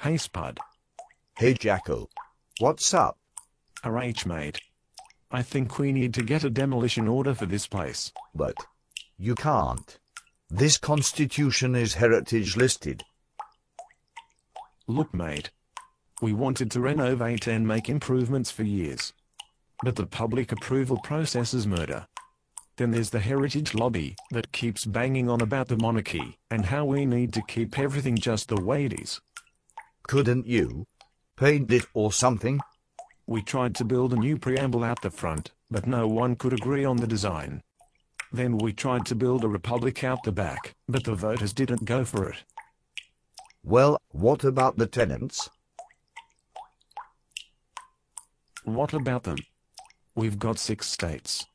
Hey Spud. Hey Jacko. What's up? RH mate. I think we need to get a demolition order for this place. But you can't. This constitution is heritage listed. Look mate. We wanted to renovate and make improvements for years. But the public approval process is murder. Then there's the heritage lobby that keeps banging on about the monarchy and how we need to keep everything just the way it is. Couldn't you paint it or something? We tried to build a new preamble out the front, but no one could agree on the design. Then we tried to build a republic out the back, but the voters didn't go for it. Well, what about the tenants? What about them? We've got 6 states,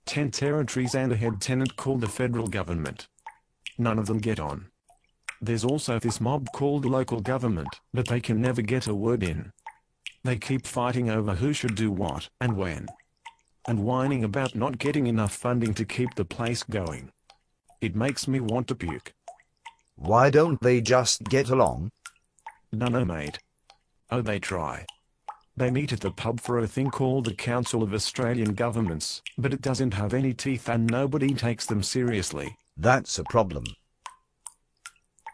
10 territories and a head tenant called the federal government. None of them get on. There's also this mob called local government, but they can never get a word in. They keep fighting over who should do what and when, and whining about not getting enough funding to keep the place going. It makes me want to puke. Why don't they just get along? No mate. Oh, they try. They meet at the pub for a thing called the Council of Australian Governments, but it doesn't have any teeth and nobody takes them seriously. That's a problem.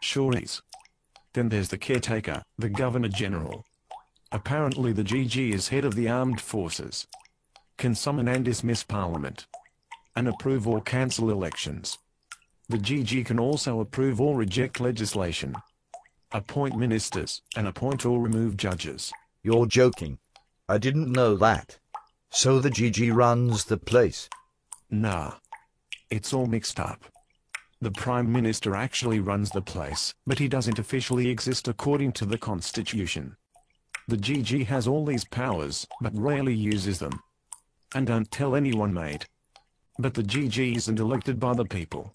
Sure is. Then there's the caretaker, the Governor-General. Apparently the GG is head of the armed forces. Can summon and dismiss Parliament. And approve or cancel elections. The GG can also approve or reject legislation. Appoint ministers, and appoint or remove judges. You're joking. I didn't know that. So the GG runs the place? Nah. It's all mixed up. The Prime Minister actually runs the place, but he doesn't officially exist according to the Constitution. The GG has all these powers, but rarely uses them. And don't tell anyone mate. But the GG isn't elected by the people.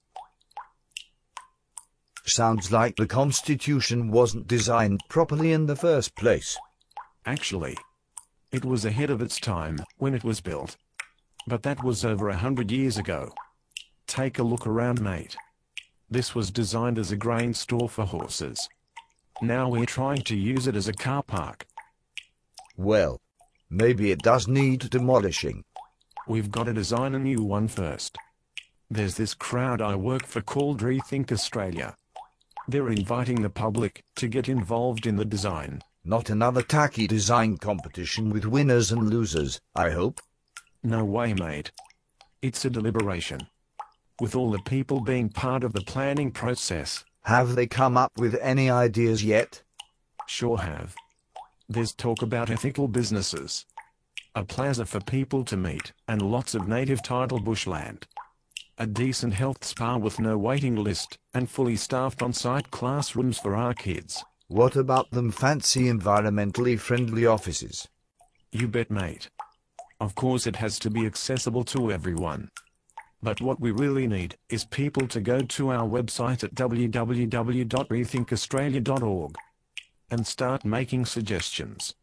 Sounds like the Constitution wasn't designed properly in the first place. Actually, it was ahead of its time when it was built. But that was over 100 years ago. Take a look around mate. This was designed as a grain store for horses. Now we're trying to use it as a car park. Well, maybe it does need demolishing. We've got to design a new one first. There's this crowd I work for called Rethink Australia. They're inviting the public to get involved in the design. Not another tacky design competition with winners and losers, I hope. No way mate. It's a deliberation. With all the people being part of the planning process. Have they come up with any ideas yet? Sure have. There's talk about ethical businesses, a plaza for people to meet, and lots of native title bushland. A decent health spa with no waiting list, and fully staffed on-site classrooms for our kids. What about them fancy environmentally friendly offices? You bet mate. Of course it has to be accessible to everyone. But what we really need is people to go to our website at www.rethinkaustralia.org and start making suggestions.